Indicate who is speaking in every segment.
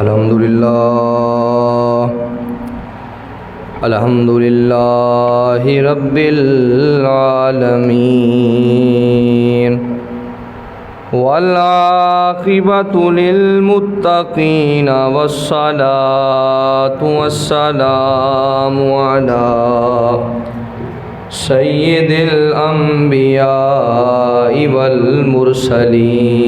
Speaker 1: الحمدللہ رب العالمین والعاقبۃ للمتقین والصلاة والسلام علی سید الانبیاء والمرسلین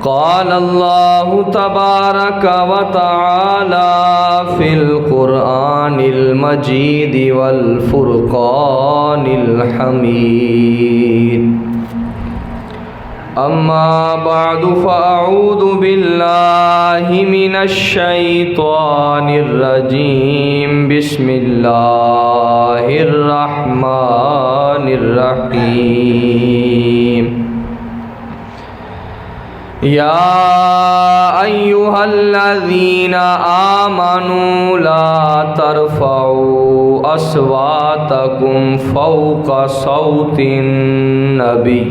Speaker 1: قال اللہ تبارک و تعالی فی القرآن المجید والفرقان الحمید اما بعد فاعوذ باللہ من الشیطان الرجیم بسم اللہ الرحمن الرحیم یا ایہا الذین آمنوا لا ترفعوا اصواتکم فوق صوت النبی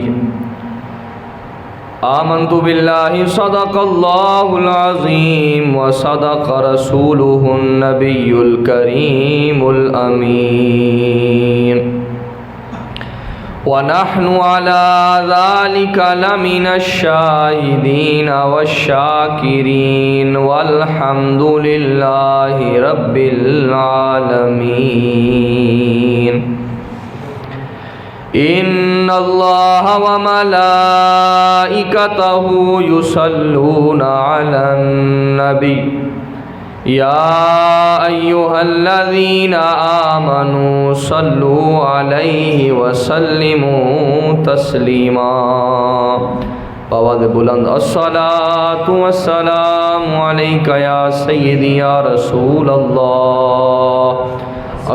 Speaker 1: آمنت باللہ صدق اللہ العظیم وصدق رسولہ النبی الکریم الامین ونحن على ذلك لمن الشاهدين والشاكرين والحمد لله رب العالمين إن الله وملائكته يصلون على النبي یا ایہا الذین آمنوا صلوا علیہ وسلموا تسلیما بآواز بلند الصلاۃ والسلام علیک یا سیدی یا رسول اللہ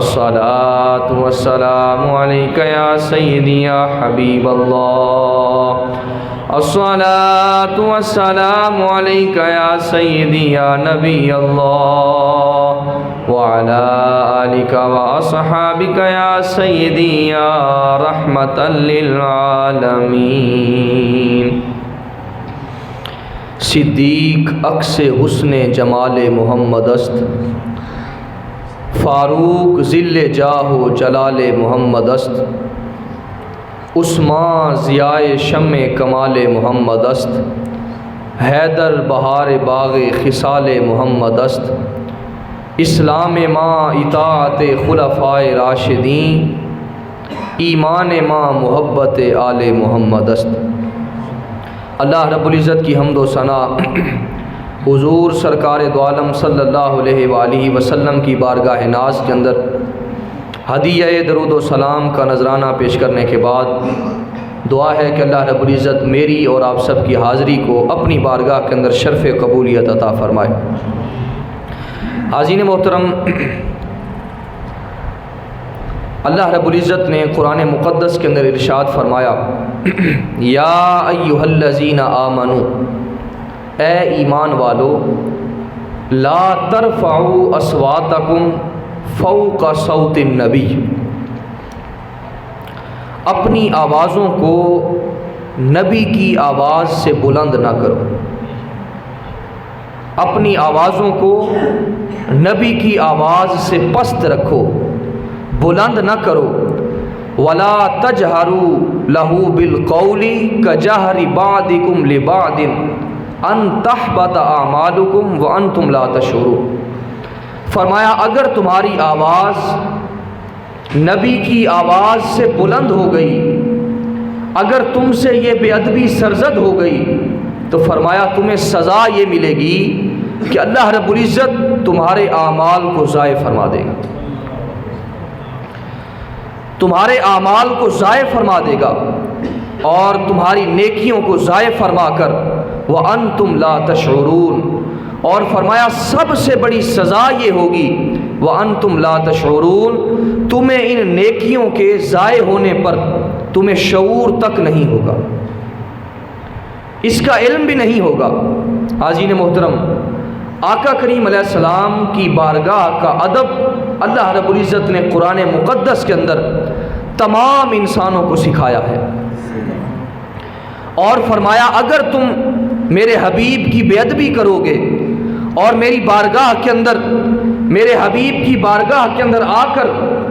Speaker 1: الصلاۃ والسلام علیک یا سیدی یا حبیب اللہ الصلاۃ والسلام علیک یا سیدی یا نبی اللہ وعلی آلک واصحابک یا سیدی یا رحمتا للعالمین صدیق عکس حسن جمال محمد است فاروق ذل جاہ و جلال محمد است عثمان ضیاء شمع کمال محمد است حیدر بہار باغ خصال محمد است اسلام ماں اطاعت خلفائے راشدین ایمان ماں محبت آل محمد است اللہ رب العزت کی حمد و ثنا حضور سرکار دو عالم صلی اللہ علیہ وآلہ وسلم کی بارگاہ ناز کے اندر ہدیہ درود و سلام کا نذرانہ پیش کرنے کے بعد دعا ہے کہ اللہ رب العزت میری اور آپ سب کی حاضری کو اپنی بارگاہ کے اندر شرف قبولیت عطا فرمائے۔ حاضرین محترم، اللہ رب العزت نے قرآن مقدس کے اندر ارشاد فرمایا یا ایہا الذین آمنوا، اے ایمان والو، لا ترفعوا اصواتکم فوق صوت النبی، اپنی آوازوں کو نبی کی آواز سے بلند نہ کرو، اپنی آوازوں کو نبی کی آواز سے پست رکھو، بلند نہ کرو۔ ولا تجہروا لہ بالقول کجہر بعضکم لبعض ان تحبط اعمالکم وانتم لا تشعرون۔ فرمایا اگر تمہاری آواز نبی کی آواز سے بلند ہو گئی، اگر تم سے یہ بے ادبی سرزد ہو گئی، تو فرمایا تمہیں سزا یہ ملے گی کہ اللہ رب العزت تمہارے اعمال کو ضائع فرما دے گا، تمہارے اعمال کو ضائع فرما دے گا اور تمہاری نیکیوں کو ضائع فرما کر وَأَنْتُمْ لَا تَشْعُرُونَ، اور فرمایا سب سے بڑی سزا یہ ہوگی وَأَنْتُمْ لَا تَشْعُرُونَ، تمہیں ان نیکیوں کے ضائع ہونے پر تمہیں شعور تک نہیں ہوگا، اس کا علم بھی نہیں ہوگا۔ حاضرین محترم، آقا کریم علیہ السلام کی بارگاہ کا ادب اللہ رب العزت نے قرآن مقدس کے اندر تمام انسانوں کو سکھایا ہے، اور فرمایا اگر تم میرے حبیب کی بے ادبی کرو گے اور میری بارگاہ کے اندر، میرے حبیب کی بارگاہ کے اندر آ کر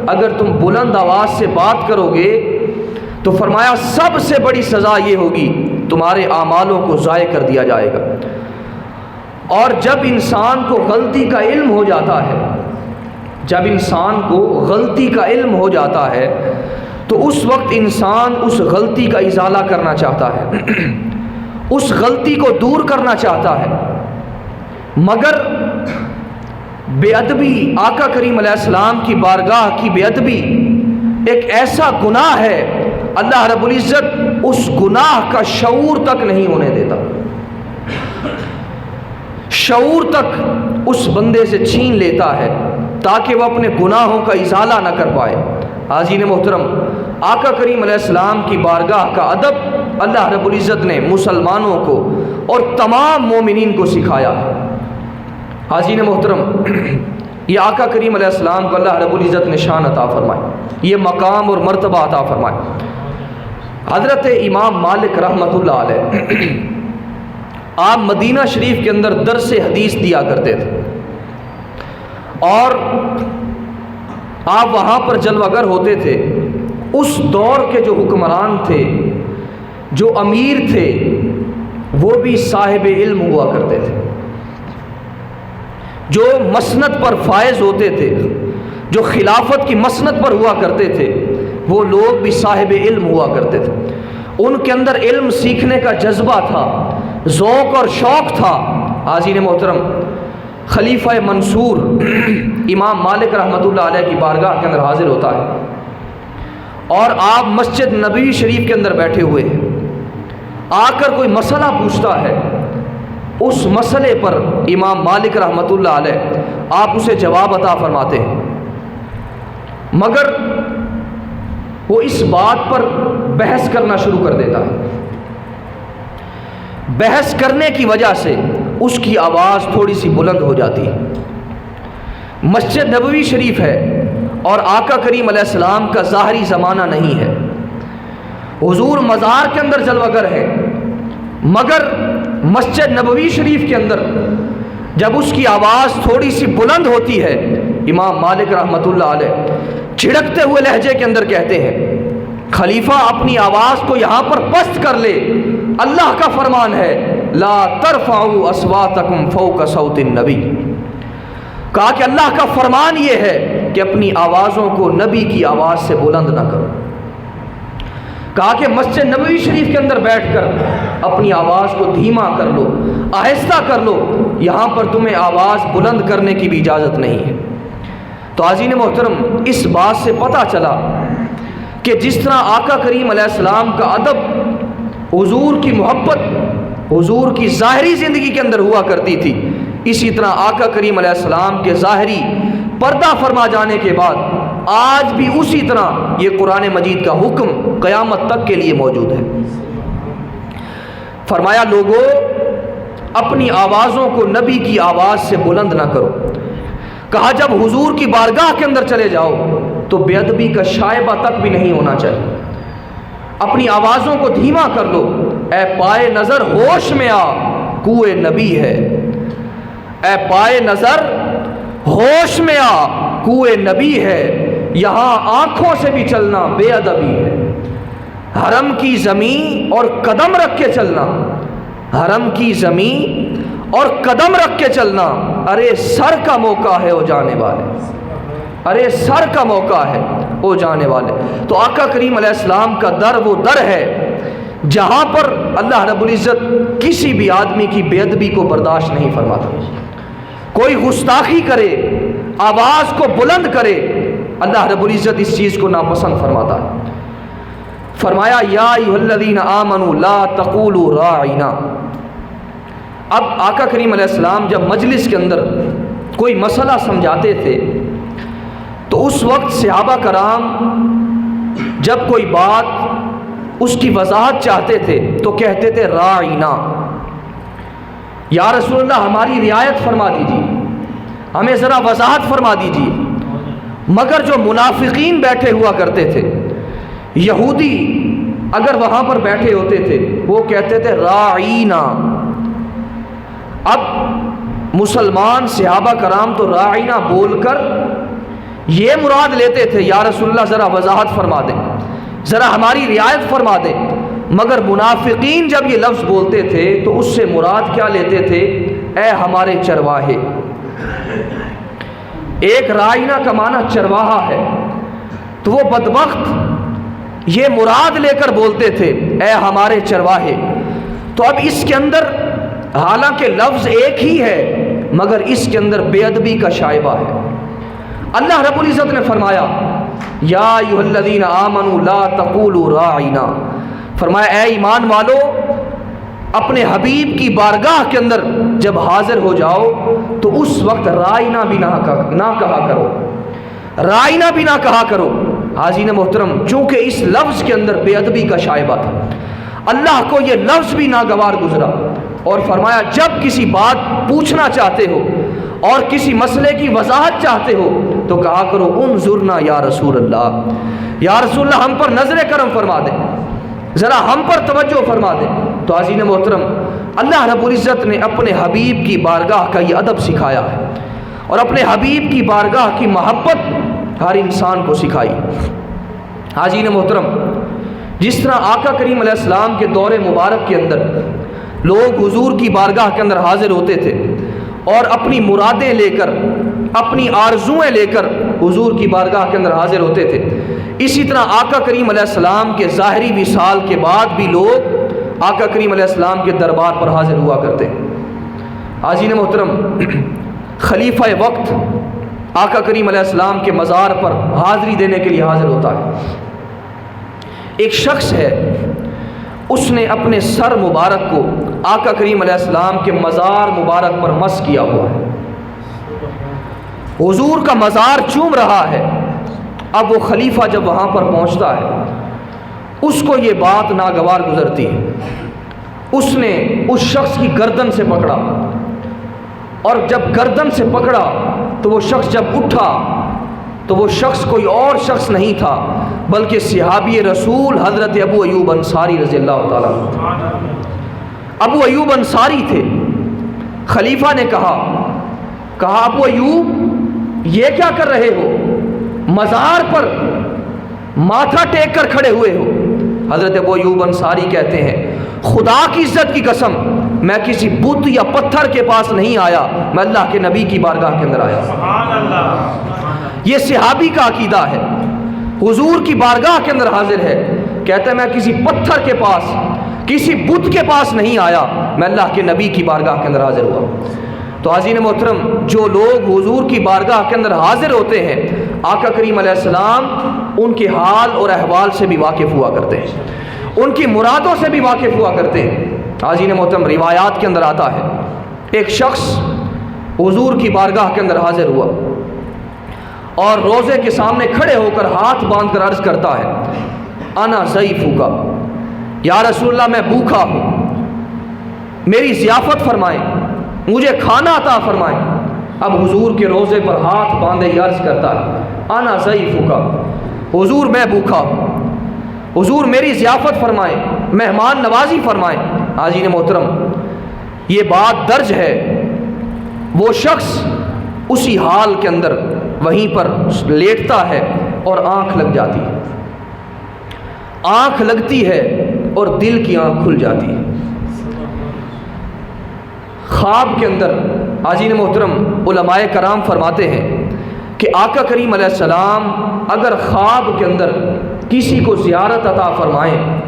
Speaker 1: اگر تم بلند آواز سے بات کرو گے تو فرمایا سب سے بڑی سزا یہ ہوگی تمہارے اعمالوں کو ضائع کر دیا جائے گا۔ اور جب انسان کو غلطی کا علم ہو جاتا ہے، جب انسان کو غلطی کا علم ہو جاتا ہے تو اس وقت انسان اس غلطی کا ازالہ کرنا چاہتا ہے، اس غلطی کو دور کرنا چاہتا ہے، مگر بے ادبی، آقا کریم علیہ السلام کی بارگاہ کی بے ادبی ایک ایسا گناہ ہے، اللہ رب العزت اس گناہ کا شعور تک نہیں ہونے دیتا، شعور تک اس بندے سے چھین لیتا ہے تاکہ وہ اپنے گناہوں کا ازالہ نہ کر پائے۔ حاضرین محترم، آقا کریم علیہ السلام کی بارگاہ کا ادب اللہ رب العزت نے مسلمانوں کو اور تمام مومنین کو سکھایا ہے۔ حاضرین محترم، یہ آقا کریم علیہ السلام کو اللہ رب العزت نے شان عطا فرمائی، یہ مقام اور مرتبہ عطا فرمائی۔ حضرت امام مالک رحمۃ اللہ علیہ آپ مدینہ شریف کے اندر درس حدیث دیا کرتے تھے اور آپ وہاں پر جلوہ گر ہوتے تھے۔ اس دور کے جو حکمران تھے، جو امیر تھے، وہ بھی صاحب علم ہوا کرتے تھے، جو مسند پر فائز ہوتے تھے، جو خلافت کی مسند پر ہوا کرتے تھے، وہ لوگ بھی صاحب علم ہوا کرتے تھے۔ ان کے اندر علم سیکھنے کا جذبہ تھا، ذوق اور شوق تھا۔ حاضرین محترم، خلیفہ منصور امام مالک رحمۃ اللہ علیہ کی بارگاہ کے اندر حاضر ہوتا ہے اور آپ مسجد نبوی شریف کے اندر بیٹھے ہوئے ہیں، آ کر کوئی مسئلہ پوچھتا ہے، اس مسئلے پر امام مالک رحمۃ اللہ علیہ آپ اسے جواب عطا فرماتے ہیں، مگر وہ اس بات پر بحث کرنا شروع کر دیتا ہے۔ بحث کرنے کی وجہ سے اس کی آواز تھوڑی سی بلند ہو جاتی ہے۔ مسجد نبوی شریف ہے اور آقا کریم علیہ السلام کا ظاہری زمانہ نہیں ہے، حضور مزار کے اندر جلوہ گر ہے، مگر مسجد نبوی شریف کے اندر جب اس کی آواز تھوڑی سی بلند ہوتی ہے، امام مالک رحمۃ اللہ علیہ جھڑکتے ہوئے لہجے کے اندر کہتے ہیں، خلیفہ اپنی آواز کو یہاں پر پست کر لے، اللہ کا فرمان ہے لا ترفعوا اصواتکم فوق صوت النبی۔ کہا کہ اللہ کا فرمان یہ ہے کہ اپنی آوازوں کو نبی کی آواز سے بلند نہ کرو۔ کہا کہ مسجد نبوی شریف کے اندر بیٹھ کر اپنی آواز کو دھیما کر لو، آہستہ کر لو، یہاں پر تمہیں آواز بلند کرنے کی بھی اجازت نہیں ہے۔ تو حاضرین محترم، اس بات سے پتہ چلا کہ جس طرح آقا کریم علیہ السلام کا ادب، حضور کی محبت حضور کی ظاہری زندگی کے اندر ہوا کرتی تھی، اسی طرح آقا کریم علیہ السلام کے ظاہری پردہ فرما جانے کے بعد آج بھی اسی طرح یہ قرآن مجید کا حکم قیامت تک کے لیے موجود ہے۔ فرمایا لوگوں، اپنی آوازوں کو نبی کی آواز سے بلند نہ کرو۔ کہا جب حضور کی بارگاہ کے اندر چلے جاؤ تو بے ادبی کا شائبہ تک بھی نہیں ہونا چاہیے، اپنی آوازوں کو دھیما کر لو۔ اے پائے نظر ہوش میں آ، کوئے نبی ہے، اے پائے نظر ہوش میں آ، کوئے نبی ہے، یہاں آنکھوں سے بھی چلنا بے ادبی ہے۔ حرم کی زمین اور قدم رکھ کے چلنا، حرم کی زمین اور قدم رکھ کے چلنا، ارے سر کا موقع ہے او جانے والے، ارے سر کا موقع ہے او جانے والے۔ تو آقا کریم علیہ السلام کا در وہ در ہے جہاں پر اللہ رب العزت کسی بھی آدمی کی بے ادبی کو برداشت نہیں فرماتا۔ کوئی گستاخی کرے، آواز کو بلند کرے، اللہ رب العزت اس چیز کو ناپسند فرماتا ہے۔ فرمایا یا ایھا الذین آمنوا لا تقولوا راعنا۔ اب آقا کریم علیہ السلام جب مجلس کے اندر کوئی مسئلہ سمجھاتے تھے تو اس وقت صحابہ کرام جب کوئی بات اس کی وضاحت چاہتے تھے تو کہتے تھے راعنا، یا رسول اللہ ہماری رعایت فرما دیجیے، ہمیں ذرا وضاحت فرما دیجیے۔ مگر جو منافقین بیٹھے ہوا کرتے تھے، یہودی اگر وہاں پر بیٹھے ہوتے تھے، وہ کہتے تھے راعینا، اب مسلمان صحابہ کرام تو راعینا بول کر یہ مراد لیتے تھے یا رسول اللہ ذرا وضاحت فرما دیں، ذرا ہماری رعایت فرما دیں، مگر منافقین جب یہ لفظ بولتے تھے تو اس سے مراد کیا لیتے تھے؟ اے ہمارے چرواہے۔ ایک راعینا کا معنی چرواہا ہے، تو وہ بدبخت یہ مراد لے کر بولتے تھے اے ہمارے چرواہے۔ تو اب اس کے اندر حالانکہ لفظ ایک ہی ہے مگر اس کے اندر بے ادبی کا شائبہ ہے۔ اللہ رب العزت نے فرمایا یا ایھا الذین آمنوا لا تقولوا راعینا، فرمایا اے ایمان والو اپنے حبیب کی بارگاہ کے اندر جب حاضر ہو جاؤ تو اس وقت رائنا بھی نہ کہا کرو، رائنا بھی نہ کہا کرو۔ حاضرین محترم، چونکہ اس لفظ کے اندر بے ادبی کا شائبہ تھا، اللہ کو یہ لفظ بھی ناگوار گزرا اور فرمایا جب کسی بات پوچھنا چاہتے ہو اور کسی مسئلے کی وضاحت چاہتے ہو تو کہا کرو انظرنا یا رسول اللہ، یا رسول اللہ ہم پر نظر کرم فرما دیں، ذرا ہم پر توجہ فرما دیں۔ تو عزیزِ محترم، اللہ رب العزت نے اپنے حبیب کی بارگاہ کا یہ ادب سکھایا ہے اور اپنے حبیب کی بارگاہ کی محبت ہر انسان کو سکھائی۔ عزیزِ محترم، جس طرح آقا کریم علیہ السلام کے دور مبارک کے اندر لوگ حضور کی بارگاہ کے اندر حاضر ہوتے تھے اور اپنی مرادیں لے کر، اپنی آرزوئیں لے کر حضور کی بارگاہ کے اندر حاضر ہوتے تھے، اسی طرح آقا کریم علیہ السلام کے ظاہری وصال کے بعد بھی لوگ آقا کریم علیہ السلام کے دربار پر حاضر ہوا کرتے ہیں۔ عزیزِ محترم، خلیفہ وقت آقا کریم علیہ السلام کے مزار پر حاضری دینے کے لیے حاضر ہوتا ہے۔ ایک شخص ہے، اس نے اپنے سر مبارک کو آقا کریم علیہ السلام کے مزار مبارک پر مس کیا ہوا ہے، حضور کا مزار چوم رہا ہے۔ اب وہ خلیفہ جب وہاں پر پہنچتا ہے اس کو یہ بات ناگوار گزرتی ہے، اس نے اس شخص کی گردن سے پکڑا اور جب گردن سے پکڑا تو وہ شخص جب اٹھا تو وہ شخص کوئی اور شخص نہیں تھا بلکہ صحابی رسول حضرت ابو ایوب انصاری رضی اللہ تعالیٰ عنہ۔ ابو ایوب انصاری تھے۔ خلیفہ نے کہا ابو ایوب یہ کیا کر رہے ہو؟ مزار پر ماتھا ٹیک کر کھڑے ہوئے ہو۔ حضرت ابو ایوب انصاری کہتے ہیں خدا کی عزت کی قسم میں کسی بت یا پتھر کے پاس نہیں آیا، میں اللہ کے نبی کی بارگاہ کے اندر آیا۔ سبحان اللہ۔ یہ صحابی کا عقیدہ ہے، حضور کی بارگاہ کے اندر حاضر ہے، کہتا ہے میں کسی پتھر کے پاس، کسی بت کے پاس نہیں آیا، میں اللہ کے نبی کی بارگاہ کے اندر حاضر ہوا۔ تو عزیزِ محترم، جو لوگ حضور کی بارگاہ کے اندر حاضر ہوتے ہیں آقا کریم علیہ السلام ان کے حال اور احوال سے بھی واقف ہوا کرتے ہیں، ان کی مرادوں سے بھی واقف ہوا کرتے ہیں۔ عزیزِ محترم، روایات کے اندر آتا ہے ایک شخص حضور کی بارگاہ کے اندر حاضر ہوا اور روزے کے سامنے کھڑے ہو کر ہاتھ باندھ کر عرض کرتا ہے انا ضعیفک، یا رسول اللہ میں بھوکا ہوں، میری ضیافت فرمائیں، مجھے کھانا عطا فرمائیں۔ اب حضور کے روزے پر ہاتھ باندھے یہ عرض کرتا ہے انا ضعیفک، حضور میں بھوکا ہوں، حضور میری ضیافت فرمائیں، مہمان نوازی فرمائیں۔ عزیزِ محترم، یہ بات درج ہے، وہ شخص اسی حال کے اندر وہیں پر لیٹتا ہے اور آنکھ لگ جاتی ہے، آنکھ لگتی ہے اور دل کی آنکھ کھل جاتی ہے۔ خواب کے اندر عزیزِ محترم علماء کرام فرماتے ہیں کہ آقا کریم علیہ السلام اگر خواب کے اندر کسی کو زیارت عطا فرمائیں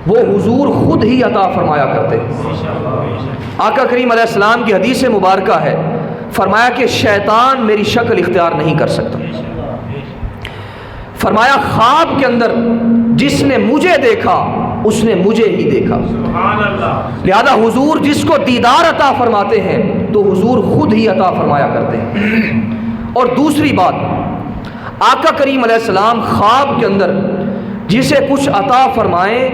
Speaker 1: وہ حضور خود ہی عطا فرمایا کرتے ہیں۔ آقا کریم علیہ السلام کی حدیث مبارکہ ہے، فرمایا کہ شیطان میری شکل اختیار نہیں کر سکتا۔ فرمایا خواب کے اندر جس نے مجھے دیکھا اس نے مجھے ہی دیکھا، لہذا حضور جس کو دیدار عطا فرماتے ہیں تو حضور خود ہی عطا فرمایا کرتے ہیں۔ اور دوسری بات، آقا کریم علیہ السلام خواب کے اندر جسے کچھ عطا فرمائیں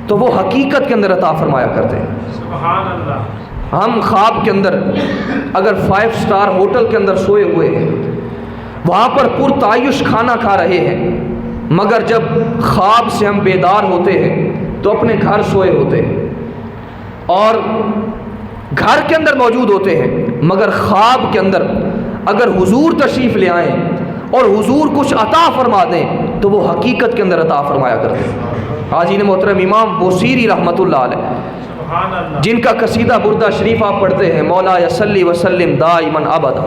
Speaker 1: تو وہ حقیقت کے اندر عطا فرمایا کرتے ہیں۔ سبحان اللہ۔ ہم خواب کے اندر اگر 5 سٹار ہوٹل کے اندر سوئے ہوئے ہیں، وہاں پر پرتعیش کھانا کھا رہے ہیں، مگر جب خواب سے ہم بیدار ہوتے ہیں تو اپنے گھر سوئے ہوتے ہیں، اور گھر کے اندر موجود ہوتے ہیں، مگر خواب کے اندر اگر حضور تشریف لے آئیں اور حضور کچھ عطا فرما دیں تو وہ حقیقت کے اندر عطا فرمایا کرتے ہیں۔ حاضرین محترم، امام بوصیری رحمۃ اللہ علیہ جن کا قصیدہ بردہ شریف آپ پڑھتے ہیں، مولا صلی وسلم دائما ابدا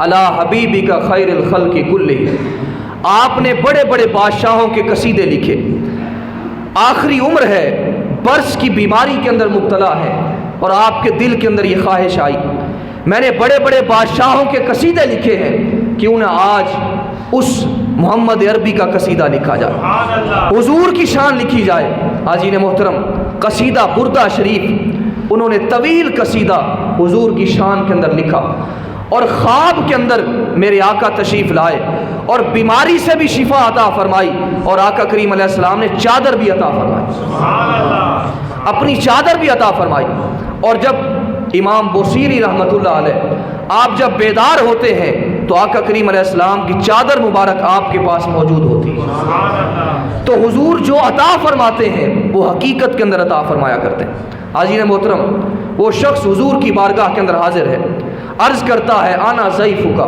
Speaker 1: علی حبیبک خیر الخلق کلہم، آپ نے بڑے بڑے بادشاہوں کے قصیدے لکھے، آخری عمر ہے، برس کی بیماری کے اندر مبتلا ہے، اور آپ کے دل کے اندر یہ خواہش آئی میں نے بڑے بڑے بادشاہوں کے قصیدے لکھے ہیں، کیوں نہ آج اس محمد عربی کا قصیدہ لکھا جائے، حضور کی شان لکھی جائے۔ حاضرین محترم، قصیدہ بردہ شریف انہوں نے طویل قصیدہ حضور کی شان کے اندر لکھا، اور خواب کے اندر میرے آقا تشریف لائے اور بیماری سے بھی شفا عطا فرمائی، اور آقا کریم علیہ السلام نے چادر بھی عطا فرمائی، اپنی چادر بھی عطا فرمائی۔ اور جب امام بوصیری رحمۃ اللہ علیہ آپ جب بیدار ہوتے ہیں تو آقا کریم علیہ السلام کی چادر مبارک آپ کے پاس موجود ہوتی ہے، تو حضور جو عطا فرماتے ہیں وہ حقیقت کے اندر عطا فرمایا کرتے ہیں۔ حاضرین محترم، وہ شخص حضور کی بارگاہ کے اندر حاضر ہے، عرض کرتا ہے آنا ضیفک،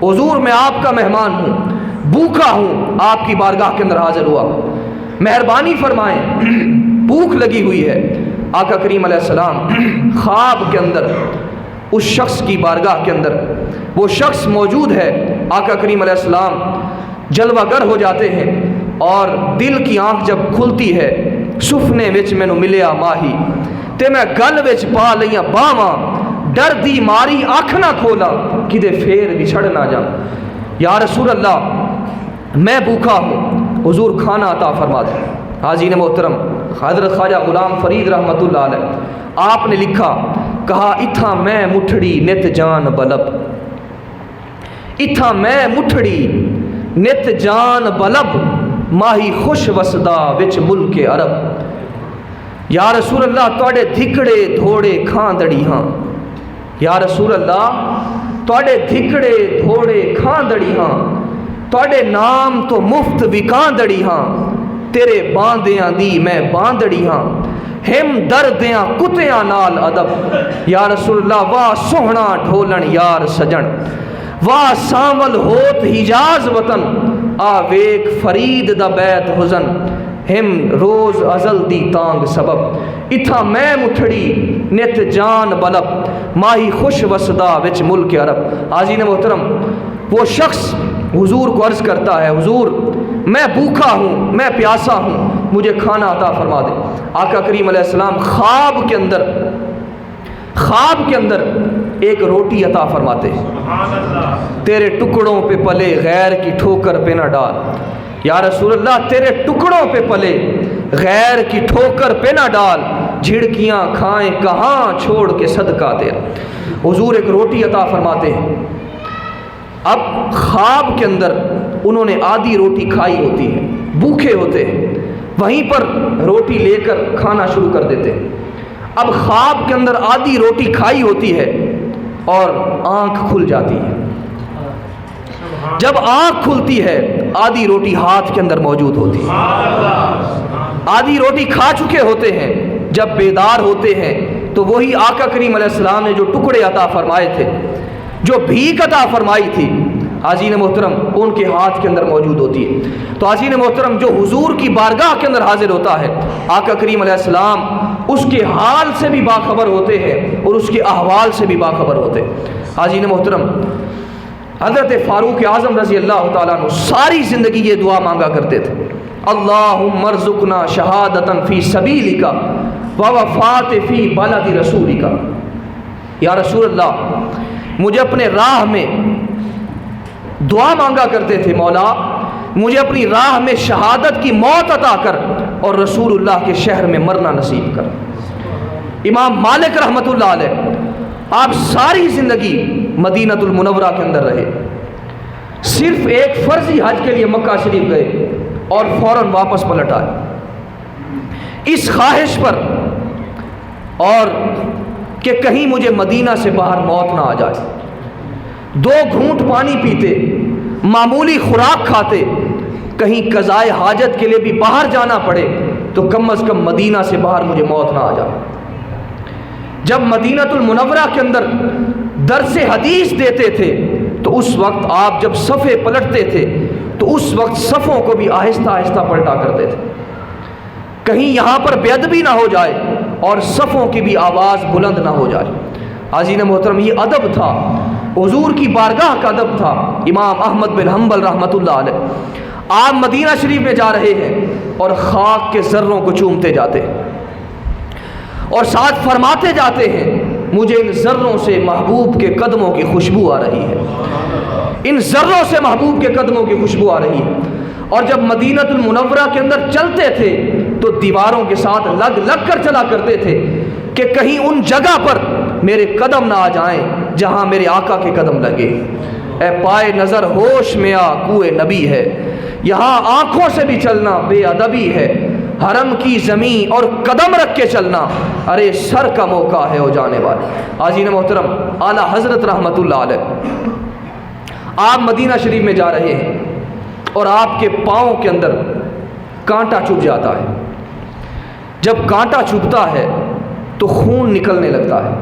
Speaker 1: حضور میں آپ کا مہمان ہوں، بھوکا ہوں، آپ کی بارگاہ کے اندر حاضر ہوا، مہربانی فرمائیں، بھوک لگی ہوئی ہے۔ آقا کریم علیہ السلام خواب کے اندر اس شخص کی بارگاہ کے اندر وہ شخص موجود ہے، آقا کریم علیہ السلام جلوہ گر ہو جاتے ہیں، اور دل کی آنکھ جب کھلتی ہے، سفنے وچ مینوں ملیا ماہی تے میں گل وچ پا لیاں باواں، ڈر دی ماری اکھ نہ کھولا کدے پھیر وچھڑ نہ جا۔ یا رسول اللہ میں بھوکا ہوں، حضور کھانا عطا فرما دیں۔ حاضرین محترم، حضرت خواجہ غلام فرید رحمۃ اللہ علیہ آپ نے لکھا، کہا اتھا میں مٹھڑی نت جان بلب، اتھا میں مٹھڑی نت جان بلب، ماہی خوش وسدا وچ ملک عرب۔ یا رسول اللہ تواڈے دھکڑے دھوڑے کھاندڑی ہاں، یا رسول اللہ تواڈے دھکڑے دھوڑے کھاندڑی ہاں، تواڈے نام تو مفت وکاندڑی ہاں، تیرے باندیاں دی میں باندڑی ہاں، ہم دردیاں کتیاں نال ادب۔ یا رسول اللہ واہ سوہنا ڈھولن یار سجن، واہ سانول ہوت حجاز وطن، آ ویک فرید دا بیت حزن، ہم روز ازل دی تانگ سبب، اتھا میں مٹھڑی نت جان بلب، ماہی خوش وسدا وچ ملک عرب۔ حاضرین محترم، وہ شخص حضور کو عرض کرتا ہے، حضور میں بھوکا ہوں، میں پیاسا ہوں، مجھے کھانا عطا فرما دے۔ آقا کریم علیہ السلام خواب کے اندر ایک روٹی عطا فرماتے ہیں، تیرے ٹکڑوں پہ پلے غیر کی ٹھوکر پہ نہ ڈال۔ یا رسول اللہ تیرے ٹکڑوں پہ پلے غیر کی ٹھوکر پہ نہ ڈال، جھڑکیاں کھائیں کہاں چھوڑ کے صدقہ تیرا۔ حضور ایک روٹی عطا فرماتے ہیں۔ اب خواب کے اندر انہوں نے آدھی روٹی کھائی ہوتی ہے، بھوکے ہوتے ہیں، وہیں پر روٹی لے کر کھانا شروع کر دیتے ہیں۔ اب خواب کے اندر آدھی روٹی کھائی ہوتی ہے اور آنکھ کھل جاتی ہے۔ جب آنکھ کھلتی ہے آدھی روٹی ہاتھ کے اندر موجود ہوتی ہے، آدھی روٹی کھا چکے ہوتے ہیں۔ جب بیدار ہوتے ہیں تو وہی آقا کریم علیہ السلام نے جو ٹکڑے عطا فرمائے تھے، جو بھیک عطا فرمائی تھی، حاضرین محترم ان کے ہاتھ کے اندر موجود ہوتی ہے۔ تو حاضرین محترم جو حضور کی بارگاہ کے اندر حاضر ہوتا ہے، آقا کریم علیہ السلام اس کے حال سے بھی باخبر ہوتے ہیں اور اس کے احوال سے بھی باخبر ہوتے ہیں۔ حاضرین محترم، حضرت فاروق اعظم رضی اللہ تعالیٰ عنہ ساری زندگی یہ دعا مانگا کرتے تھے، اللہم ارزقنا شہادتاً فی سبیلک ووفات فی بلد رسولک۔ یا رسول اللہ مجھے اپنے راہ میں دعا مانگا کرتے تھے، مولا مجھے اپنی راہ میں شہادت کی موت عطا کر اور رسول اللہ کے شہر میں مرنا نصیب کر۔ امام مالک رحمۃ اللہ علیہ آپ ساری زندگی مدینۃ المنورہ کے اندر رہے، صرف ایک فرضی حج کے لیے مکہ شریف گئے اور فوراً واپس پلٹ آئے، اس خواہش پر اور کہ کہیں مجھے مدینہ سے باہر موت نہ آ جائے۔ 2 گھونٹ پانی پیتے، معمولی خوراک کھاتے، کہیں قضائے حاجت کے لیے بھی باہر جانا پڑے تو کم از کم مدینہ سے باہر مجھے موت نہ آ جائے۔ جب مدینہ المنورہ کے اندر درس حدیث دیتے تھے تو اس وقت آپ جب صفحے پلٹتے تھے تو اس وقت صفوں کو بھی آہستہ آہستہ پلٹا کرتے تھے، کہیں یہاں پر بے ادبی نہ ہو جائے اور صفوں کی بھی آواز بلند نہ ہو جائے۔ حاضرین محترم، یہ ادب تھا، حضور کی بارگاہ کا ادب تھا۔ امام احمد بن حنبل رحمۃ اللہ علیہ آپ مدینہ شریف میں جا رہے ہیں اور خاک کے ذروں کو چومتے جاتے ہیں اور ساتھ فرماتے جاتے ہیں مجھے ان ذروں سے محبوب کے قدموں کی خوشبو آ رہی ہے، ان ذروں سے محبوب کے قدموں کی خوشبو آ رہی ہے۔ اور جب مدینہ المنورہ کے اندر چلتے تھے تو دیواروں کے ساتھ لگ لگ کر چلا کرتے تھے کہ کہیں ان جگہ پر میرے قدم نہ آ جائیں جہاں میرے آقا کے قدم لگے۔ اے پائے نظر ہوش میں آ کوئے نبی ہے، یہاں آنکھوں سے بھی چلنا بے ادبی ہے، حرم کی زمین اور قدم رکھ کے چلنا ارے سر کا موقع ہے ہو جانے والے۔ حاضرین محترم، اعلیٰ حضرت رحمۃ اللہ علیہ آپ مدینہ شریف میں جا رہے ہیں اور آپ کے پاؤں کے اندر کانٹا چبھ جاتا ہے۔ جب کانٹا چبھتا ہے تو خون نکلنے لگتا ہے،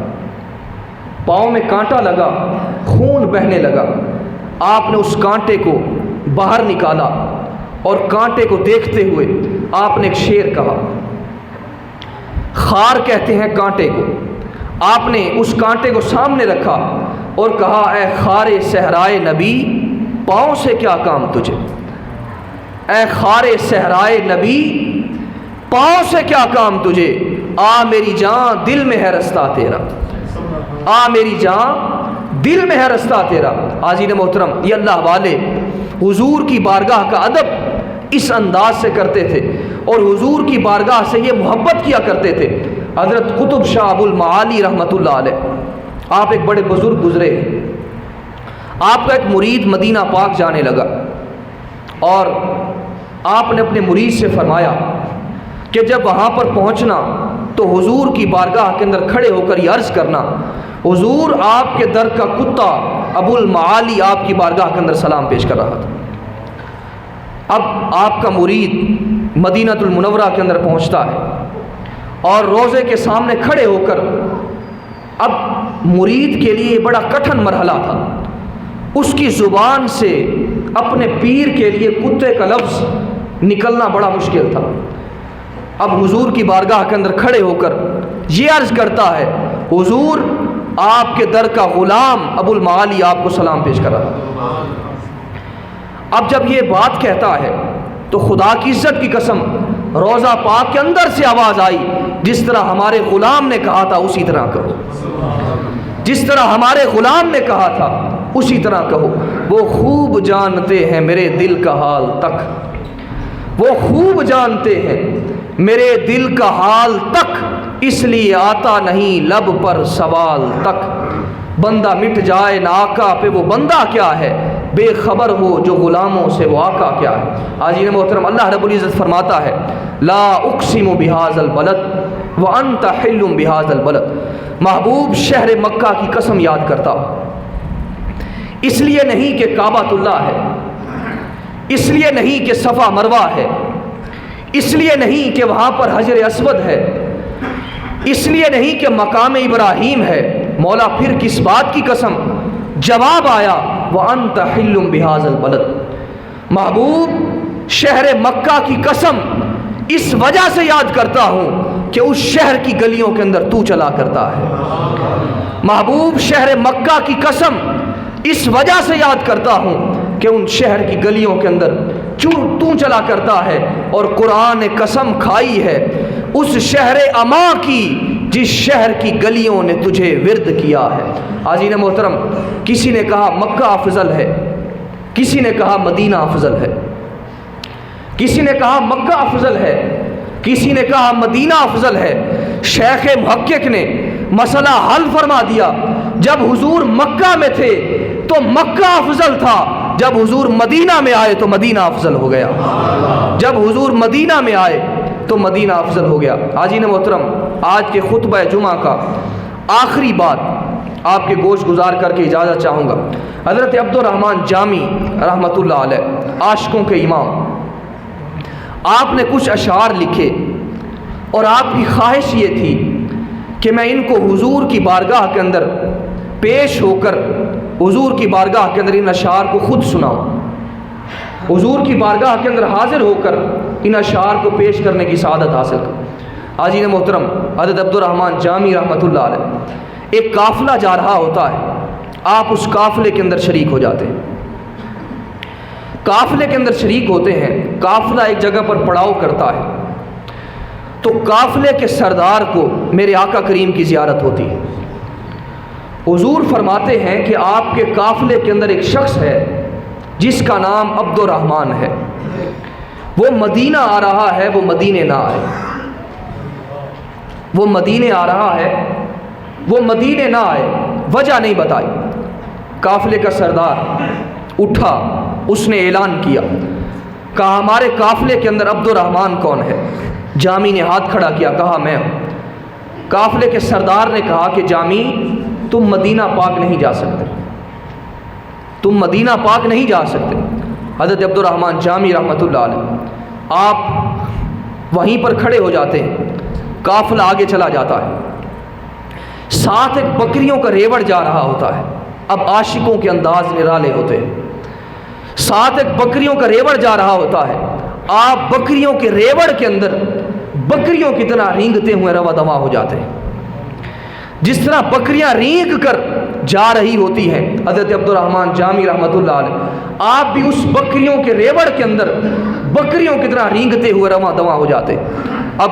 Speaker 1: پاؤں میں کانٹا لگا، خون بہنے لگا۔ آپ نے اس کانٹے کو باہر نکالا اور کانٹے کو دیکھتے ہوئے آپ نے ایک شعر کہا، خار کہتے ہیں کانٹے کو۔ آپ نے اس کانٹے کو سامنے رکھا اور کہا اے خار صحرائے نبی پاؤں سے کیا کام تجھے، اے خار صحرائے نبی پاؤں سے کیا کام تجھے، آ میری جان دل میں ہے رستہ تیرا، آ میری جان دل میں ہے رستہ تیرا۔ حاضرین محترم، یہ اللہ والے حضور کی بارگاہ کا ادب اس انداز سے کرتے تھے اور حضور کی بارگاہ سے یہ محبت کیا کرتے تھے۔ حضرت قطب شاہ ابو المعالی رحمۃ اللہ علیہ آپ ایک بڑے بزرگ گزرے، آپ کا ایک مرید مدینہ پاک جانے لگا اور آپ نے اپنے مرید سے فرمایا کہ جب وہاں پر پہنچنا تو حضور کی بارگاہ کے اندر کھڑے ہو کر یہ عرض کرنا حضور آپ کے در کا کتا ابو المعالی آپ کی بارگاہ کے اندر سلام پیش کر رہا تھا۔ اب آپ کا مرید مدینہ المنورہ کے اندر پہنچتا ہے اور روضے کے سامنے کھڑے ہو کر، اب مرید کے لیے بڑا کٹھن مرحلہ تھا، اس کی زبان سے اپنے پیر کے لیے کتے کا لفظ نکلنا بڑا مشکل تھا۔ اب حضور کی بارگاہ کے اندر کھڑے ہو کر یہ عرض کرتا ہے حضور آپ کے در کا غلام ابو المعالی آپ کو سلام پیش کر رہا ہے۔ اب جب یہ بات کہتا ہے تو خدا کی عزت کی قسم روضہ پاک کے اندر سے آواز آئی، جس طرح ہمارے غلام نے کہا تھا اسی طرح کہو، جس طرح ہمارے غلام نے کہا تھا اسی طرح کہو۔ وہ خوب جانتے ہیں میرے دل کا حال تک، وہ خوب جانتے ہیں میرے دل کا حال تک، اس لیے آتا نہیں لب پر سوال تک۔ بندہ مٹ جائے نہ آقا پہ وہ بندہ کیا ہے، بے خبر ہو جو غلاموں سے وہ آقا کیا ہے۔ حاضرین محترم، اللہ رب العزت فرماتا ہے لا اقسم بہذا البلد وانت حل بہذا البلد، محبوب شہر مکہ کی قسم یاد کرتا ہو، اس لیے نہیں کہ کعبۃ اللہ ہے، اس لیے نہیں کہ صفا مروہ ہے، اس لیے نہیں کہ وہاں پر حجر اسود ہے، اس لیے نہیں کہ مقام ابراہیم ہے۔ مولا پھر کس بات کی قسم؟ جواب آیا وَأَنْتَ حِلٌّ بِهَذَا الْبَلَدِ، محبوب شہر مکہ کی قسم اس وجہ سے یاد کرتا ہوں کہ اس شہر کی گلیوں کے اندر تو چلا کرتا ہے۔ محبوب شہر مکہ کی قسم اس وجہ سے یاد کرتا ہوں کہ ان شہر کی گلیوں کے اندر تو چلا کرتا ہے، اور قرآن نے قسم کھائی ہے اس شہر اما کی جس شہر کی گلیوں نے تجھے ورد کیا ہے۔ حاضرین محترم، کسی نے کہا مکہ افضل ہے، کسی نے کہا مدینہ افضل ہے، کسی نے کہا مکہ افضل ہے، کسی نے کہا مدینہ افضل ہے۔ شیخ محقق نے مسئلہ حل فرما دیا، جب حضور مکہ میں تھے تو مکہ افضل تھا، جب حضور مدینہ میں آئے تو مدینہ افضل ہو گیا، جب حضور مدینہ میں آئے تو مدینہ افضل ہو گیا۔ حاضرین محترم، آج کے خطبہ جمعہ کا آخری بات آپ کے گوش گزار کر کے اجازت چاہوں گا۔ حضرت عبد الرحمن جامی رحمۃ اللہ علیہ، عاشقوں کے امام، آپ نے کچھ اشعار لکھے اور آپ کی خواہش یہ تھی کہ میں ان کو حضور کی بارگاہ کے اندر پیش ہو کر حضور کی بارگاہ کے اندر ان اشعار کو خود سناؤں، حضور کی بارگاہ کے اندر حاضر ہو کر ان اشعار کو پیش کرنے کی سعادت حاصل کروں۔ حاجین محترم، حضرت عبدالرحمن جامی رحمۃ اللہ علیہ، ایک قافلہ جا رہا ہوتا ہے، آپ اس قافلے کے اندر شریک ہو جاتے ہیں، قافلے کے اندر شریک ہوتے ہیں، قافلہ ایک جگہ پر پڑاؤ کرتا ہے، تو قافلے کے سردار کو میرے آقا کریم کی زیارت ہوتی ہے۔ حضور فرماتے ہیں کہ آپ کے قافلے کے اندر ایک شخص ہے جس کا نام عبدالرحمن ہے، وہ مدینہ آ رہا ہے، وہ مدینے نہ آئے، وہ مدینے آ رہا ہے، وہ مدینے نہ آئے، وجہ نہیں بتائی۔ قافلے کا سردار اٹھا، اس نے اعلان کیا، کہا ہمارے قافلے کے اندر عبدالرحمن کون ہے؟ جامی نے ہاتھ کھڑا کیا، کہا میں ہوں۔ قافلے کے سردار نے کہا کہ جامی تم مدینہ پاک نہیں جا سکتے، تم مدینہ پاک نہیں جا سکتے۔ حضرت عبدالرحمن جامی رحمۃ اللہ علیہ آپ وہیں پر کھڑے ہو جاتے ہیں، قافلہ آگے چلا جاتا ہے، ساتھ ایک بکریوں کا ریوڑ جا رہا ہوتا ہے۔ اب عاشقوں کے انداز نرالے ہوتے ہیں، ساتھ ایک بکریوں کا ریوڑ جا رہا ہوتا ہے، آپ بکریوں کے ریوڑ کے اندر بکریوں کی طرح رینگتے ہوئے رواں دواں ہو جاتے ہیں، جس طرح بکریاں رینگ کر جا رہی ہوتی ہیں۔ حضرت عبدالرحمن جامی رحمۃ اللہ علیہ آپ بھی اس بکریوں کے ریوڑ کے اندر بکریوں کی طرح رینگتے ہوئے رواں دواں ہو جاتے۔ اب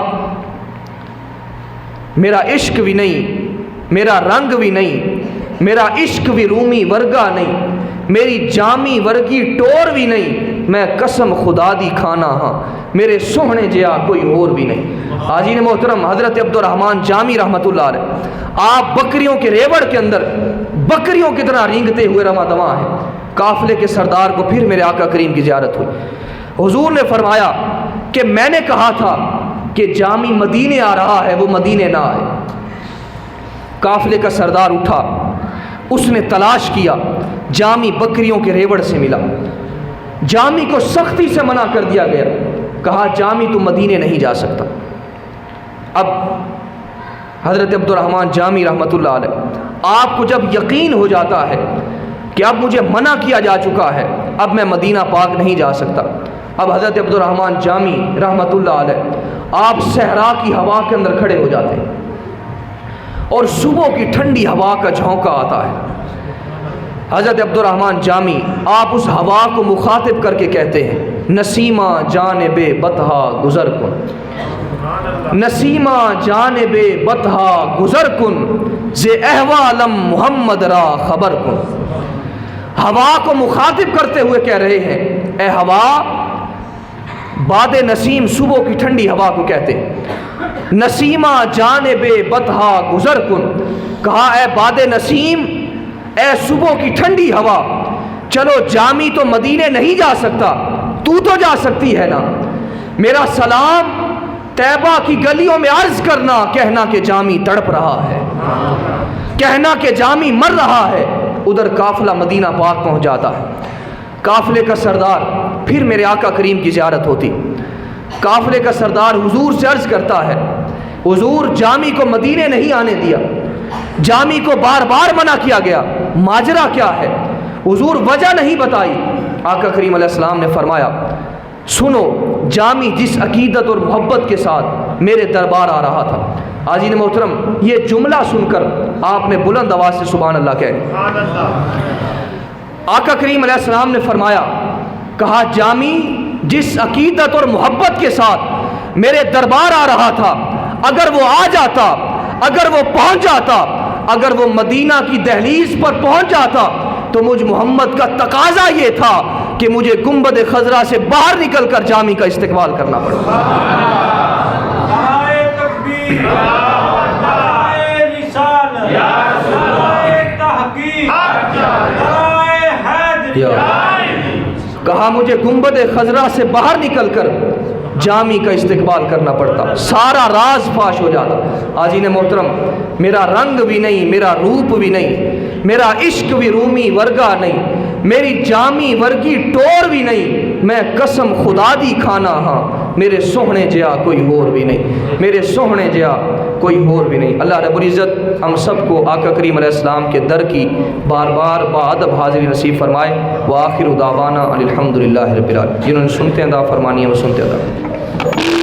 Speaker 1: میرا عشق بھی نہیں، میرا رنگ بھی نہیں، میرا عشق بھی رومی ورگا نہیں، میری جامی ورگی ٹور بھی نہیں، میں قسم خدا دی کھانا ہاں، میرے سوہنے جیا کوئی اور بھی نہیں۔ حاجین محترم، حضرت عبدالرحمن جامی رحمۃ اللہ علیہ آپ بکریوں کے ریوڑ کے اندر بکریوں کی طرح رینگتے ہوئے رواں دواں ہیں۔ قافلے کے سردار کو پھر میرے آقا کریم کی زیارت ہوئی۔ حضور نے فرمایا کہ میں نے کہا تھا کہ جامی مدینے آ رہا ہے، وہ مدینے نہ آئے۔ قافلے کا سردار اٹھا، اس نے تلاش کیا، جامی بکریوں کے ریوڑ سے ملا، جامی کو سختی سے منع کر دیا گیا، کہا جامی تو مدینے نہیں جا سکتا۔ اب حضرت عبدالرحمن جامی رحمۃ اللہ علیہ آپ کو جب یقین ہو جاتا ہے کہ اب مجھے منع کیا جا چکا ہے، اب میں مدینہ پاک نہیں جا سکتا، اب حضرت عبدالرحمن جامی رحمۃ اللہ علیہ آپ صحرا کی ہوا کے اندر کھڑے ہو جاتے ہیں، اور صبح کی ٹھنڈی ہوا کا جھونکا آتا ہے۔ حضرت عبدالرحمن جامی آپ اس ہوا کو مخاطب کر کے کہتے ہیں، نسیمہ جانب بطحا گزر کن، نسیمہ جانب بطحا گزر کن، ز احوالم محمد را خبر کن۔ ہوا کو مخاطب کرتے ہوئے کہہ رہے ہیں، اے ہوا، باد نسیم صبح کی ٹھنڈی ہوا کو کہتے ہیں، نسیمہ جانب بطحا گزر کن، کہا اے باد نسیم، اے صبح کی ٹھنڈی ہوا، چلو جامی تو مدینے نہیں جا سکتا، تو جا سکتی ہے نا، میرا سلام طیبہ کی گلیوں میں عرض کرنا، کہنا کہ جامی تڑپ رہا ہے، کہنا کہ جامی مر رہا ہے۔ ادھر قافلہ مدینہ پاک پہنچ جاتا ہے، قافلے کا سردار پھر میرے آقا کریم کی زیارت ہوتی، قافلے کا سردار حضور سے عرض کرتا ہے، حضور جامی کو مدینے نہیں آنے دیا، جامی کو بار بار منع کیا گیا، ماجرا کیا ہے؟ حضور وجہ نہیں بتائی۔ آقا کریم علیہ السلام نے فرمایا، سنو، جامی جس عقیدت اور محبت کے ساتھ میرے دربار آ رہا تھا۔ حاجین محترم، یہ جملہ سن کر آپ نے بلند آواز سے سبحان اللہ کہہ۔ آقا کریم علیہ السلام نے فرمایا، کہا جامی جس عقیدت اور محبت کے ساتھ میرے دربار آ رہا تھا، اگر وہ آ جاتا، اگر وہ پہنچ جاتا، اگر وہ مدینہ کی دہلیز پر پہنچ جاتا، تو مجھ محمد کا تقاضا یہ تھا کہ مجھے گنبد خضرا سے باہر نکل کر جامی کا استقبال کرنا پڑتا۔ کہا مجھے گنبد خضرا سے باہر نکل کر جامی کا استقبال کرنا پڑتا، سارا راز فاش ہو جاتا۔ حاجین محترم، میرا رنگ بھی نہیں، میرا روپ بھی نہیں، میرا عشق بھی رومی ورگا نہیں، میری جامی ورگی ٹور بھی نہیں، میں قسم خدا دی کھانا ہاں، میرے سوہنے جہا کوئی ہور بھی نہیں، میرے سوہنے جہا کوئی ہور بھی نہیں۔ اللہ رب العزت ہم سب کو آقا کریم علیہ السلام کے در کی بار بار بادب حاضری نصیب فرمائے۔ وآخر دعوانا الحمدللہ رب العالمین۔ جنہوں نے سنتے ادا فرمانی ہے وہ سنتے ادا۔